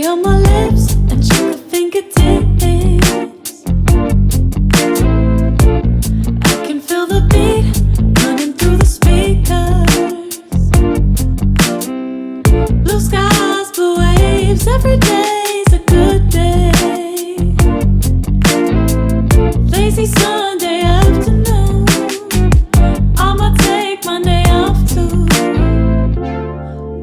Strawberry on my lips and sugar fingertips. I can feel the beat running through the speakers. Blue skies, blue waves, every day's a good day. Lazy Sunday afternoon, I'ma take my day off too.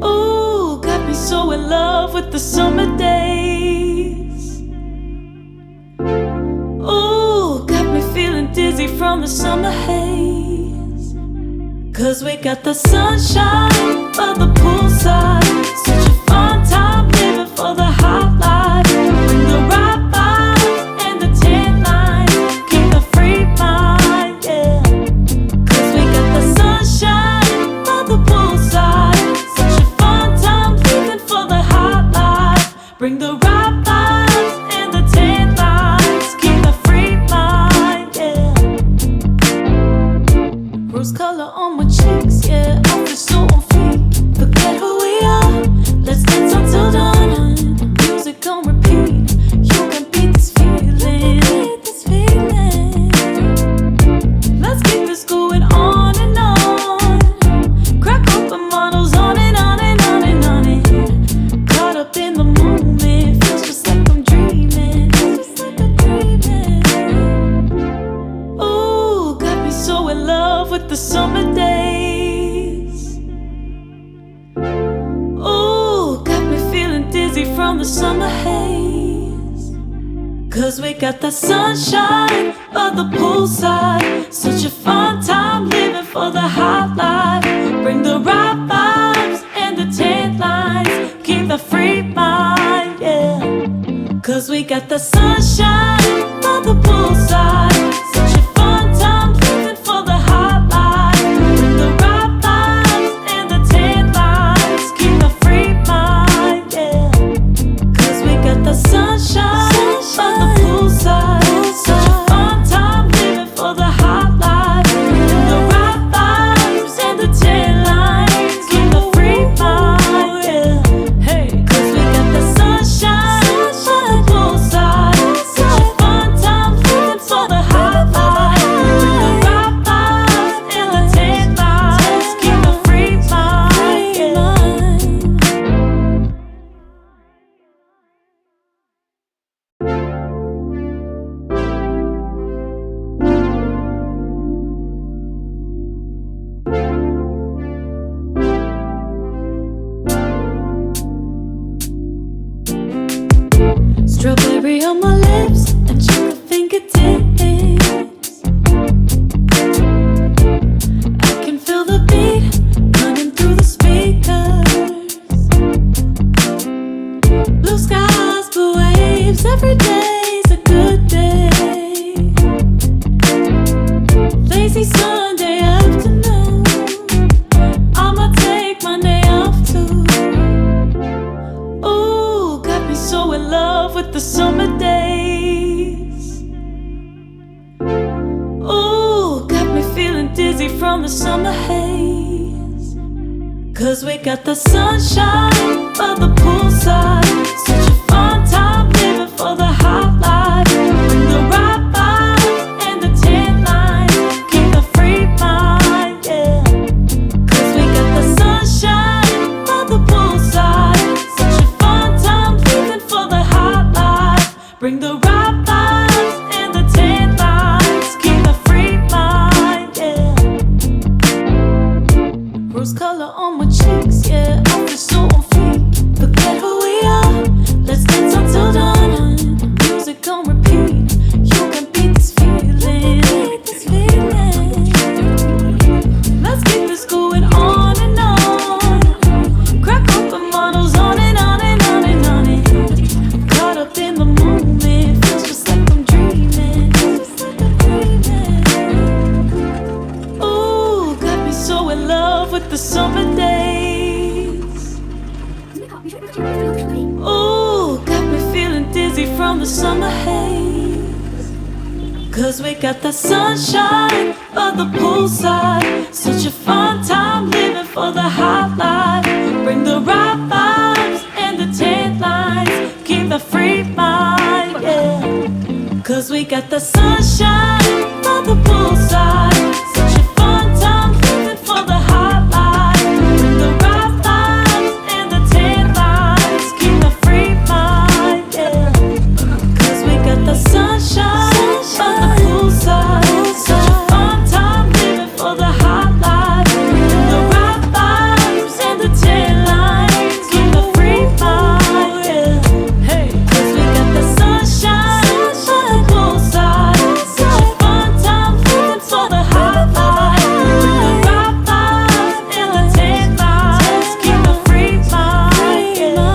Ooh, got me so in love with the summer days. Ooh, got me feeling dizzy from the summer haze. 'Cause we got the sunshine by the poolside. Such a fun time living for the hot life. Bring the right vibes and the tan lines. Keep the free mind, yeah. 'Cause we got the sunshine by the poolside. Such a fun time living for the hot life. Bring the right vibes and the tan lines. Keep the free mind, yeah. Rose color on my cheeks, yeah. I feel so on fleek. Forget who we are, let's dance until dawn. Music on repeat, you can beat this feeling. Let's keep this going on and on. Crack open bottles on and on and on and on it. Caught up in the moment, feels just like I'm dreaming. Ooh, got me so in love with the summer days. Ooh, got me feeling dizzy from the summer haze. 'Cause we got the sunshine by the poolside. Such a fun time living for the hot life. Bring the right vibes and the tan lines. Keep the free mind, yeah. 'Cause we got the sunshine by the poolside. Such a fun time living for the hot life. Bring the right vibes and the tan lines. Keep the free mind, yeah. 'Cause we got the sunshine by the poolside. Such a fun time living for the hot life. Bring the right vibes and the tan lines. Keep the free mind, yeah. Hey, 'cause we got the sunshine by the poolside. Such a fun time living for the hot life. Bring the right vibes and the tan lines. Keep the free mind, yeah. Strawberry on my lips and sugar fingertips. I can feel the beat running through the speakers. Blue skies, blue waves, every day's a good day. Lazy Sunday afternoon, I'ma take my day off too. Ooh, got me so in love with the summer days. Ooh, got me feeling dizzy from the summer haze. 'Cause we got the sunshine by the poolside. Such a fun time living for the hot life. Bring the right vibes and the tan lines. Keep the free mind, yeah. 'Cause we got the sunshine by the poolside. Such a fun time living for the hot life. Bring the right vibes and the tan lines. Keep the free mind, yeah. Rose color on my cheeks, yeah. I feel so on fleek. Forget who we are, let's dance until dawn. Music on repeat, you can beat this feeling. Let's keep this going on and on. Crack open bottles on and on and on and on it. Caught up in the moment, feels just like I'm dreaming. Ooh, got me so in love with the summer days. Ooh, got me feeling dizzy from the summer haze. 'Cause we got the sunshine by the poolside. Such a fun time living for the hot life. Bring the right vibes and the tan lines. the free mind, yeah. Cause we got the sunshine on the poolside. Such a fun time living for the hot life. The right vibes and the tan lines. Keep the free mind, yeah. Cause we got the sunshine on the poolside. Such a fun time living for the hot life. The right vibes and the tan lines. Keep the free mind, yeah. Hey, cause we got the sunshine on the poolside. Such a fun time living for the hot life. The right vibes and the tan lines. Keep the free mind, yeah.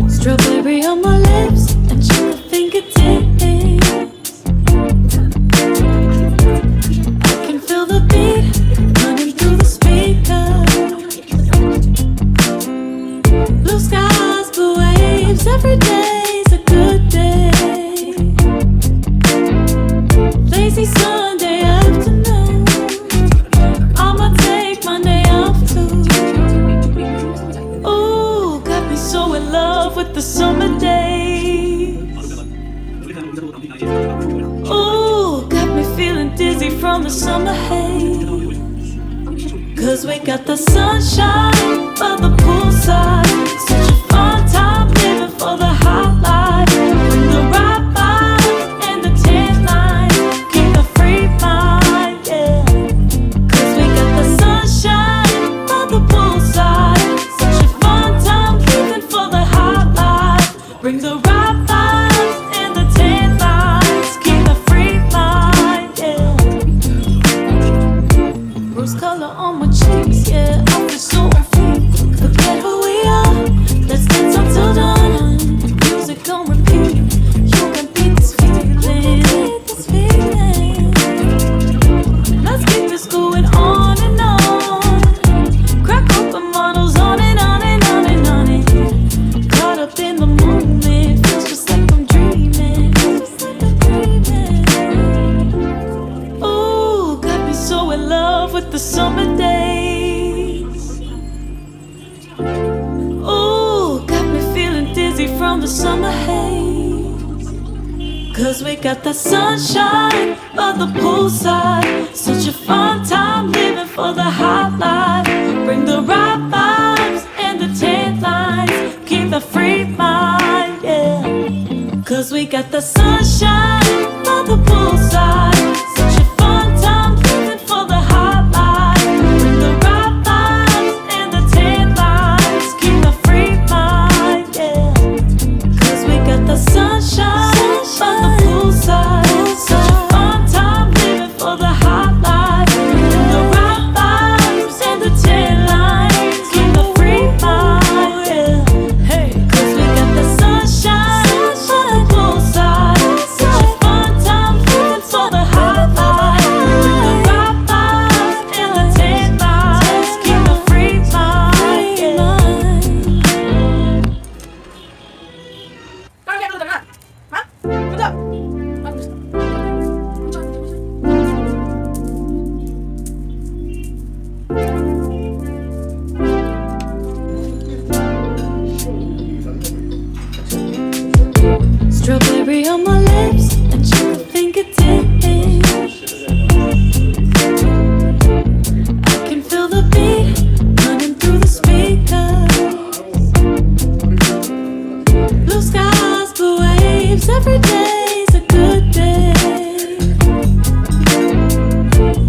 Strawberry on my lips and your fingertips. I can feel the beat running through the speakers. Blue skies, blue waves, every day's a good day. Lazy Sunday afternoon, I'ma take my day off too. Ooh, got me so in love with the summer days. Ooh, got me feeling dizzy from the summer haze. Cause we got the sunshine by the poolside. Such a fun time living for the hot life. The right vibes and the tan lines. Keep the free mind, yeah. Cause we got the sunshine by the poolside. Such a fun time living for the hot life. Bring the right vibes and the tan lines. Keep the free mind, yeah. Rose color on my cheeks, yeah. I feel so on fleek. Forget who we are. Let's dance until dawn. Music on repeat. You can beat this feeling. Let's keep this going on and on. Crack open models on and on and on and on it. Caught up in the moment. Feels just like I'm dreaming. Just like I'm dreaming. Ooh, got me so in love with the summer days. Ooh, got me feeling dizzy from the summer haze. Cause we got the sunshine by the poolside. Such a fun time living for the hot life. Bring the right vibes and the tan lines. Keep the free mind, yeah. Cause we got the sunshine by the poolside. Such a fun time living for the hot life. Bring the right vibes and the tan lines. Keep the free mind, yeah. Cause we got the sunshine by the poolside. Such a fun time living for the hot life. The right vibes and the tan lines. Keep the free mind, yeah. Hey, cause we got the sunshine by the poolside. Such a fun time living for the hot life. The right vibes and the tan lines. Keep the free mind, yeah. Con nghe tôi hả? Hả? Bây giờ. Strawberry on my lips and your fingertips. I can feel the beat running through the speakers. Blue skies, blue waves, every day's a good day.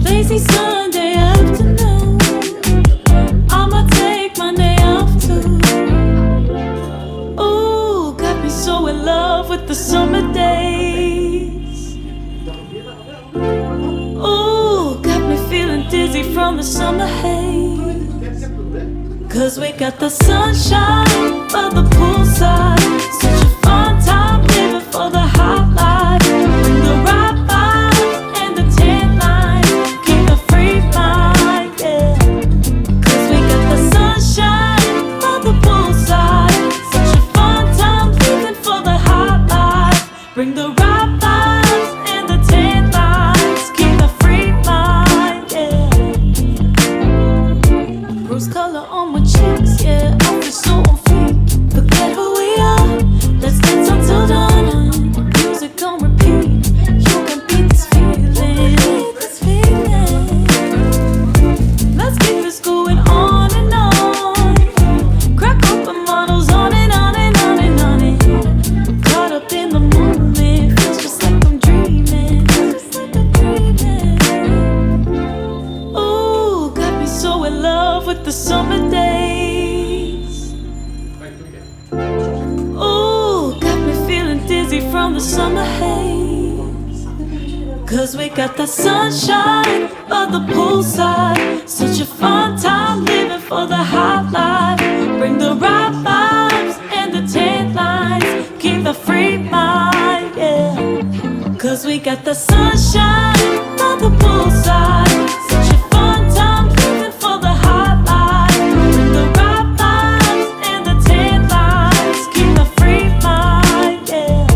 Lazy Sunday afternoon, I'ma take my day off too. Ooh, got me so in love with the summer days. Ooh, got me feeling dizzy from the summer haze. Cause we got the sunshine by the poolside. Such a fun time living for the hot life. Bring the right vibes and the tan lines. Keep the free mind, yeah. Cause we got the sunshine by the 'Cause we got the sunshine of the poolside. Such a fun time living for the high life. Bring the right vibes and the tan lines. Keep the free mind, yeah. 'Cause we got the sunshine of the poolside. Such a fun time living for the high life. Bring the right vibes and the tan lines. Keep the free mind, yeah.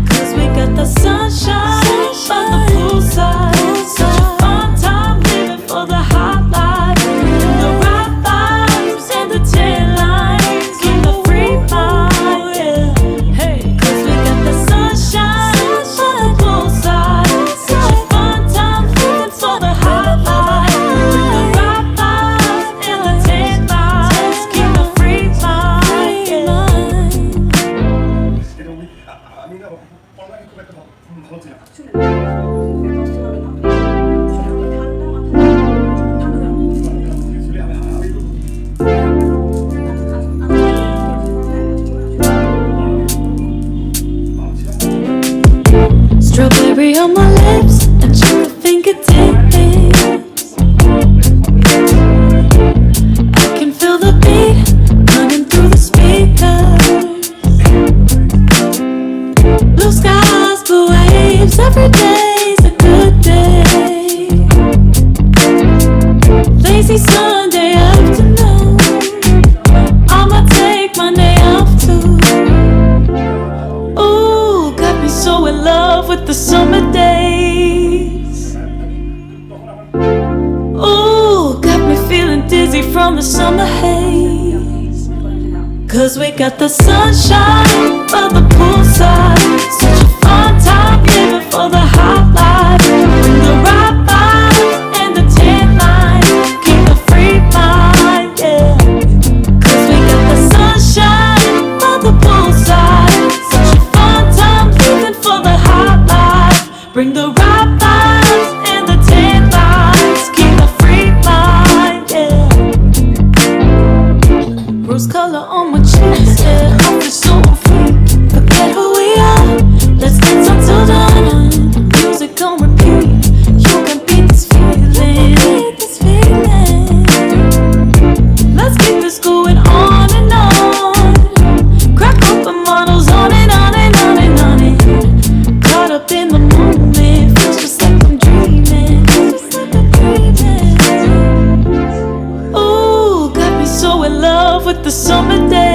'Cause we got the sunshine of the poolside. Such a fun time living for the high life. Bring the right vibes and the tan lines. Keep the free mind, yeah. Hey, 'cause we got the sunshine of the poolside. Such a fun time living for the high life. Bring the right vibes and the tan lines. Keep the free mind, yeah. Strawberry on my lips and chocolate fingertips. I can feel the beat running through the speakers. Blue skies, blue waves, every day's a good day. Lazy Sunday afternoon, I'ma take Monday off too. Ooh, got me so in love with the summer days. Ooh, got me feeling dizzy from the summer haze. 'Cause we got the sunshine of the poolside. Such a fun time living for the high life. Bring the right vibes and the tan lines. Keep the free mind, yeah. 'Cause we got the sunshine of the poolside. Such a fun time living for the high life. Bring the right vibes and the tan lines. Keep the free mind, yeah. Rose color on my cheeks, yeah. I feel so free. Forget who we are. Let's dance until dawn. Music on repeat. You can beat this feeling. Let's keep this going on and on. Crack open models on and on and on and on it. Caught up in the moment, feels just like I'm dreaming. Ooh, got me so in love with the summer days.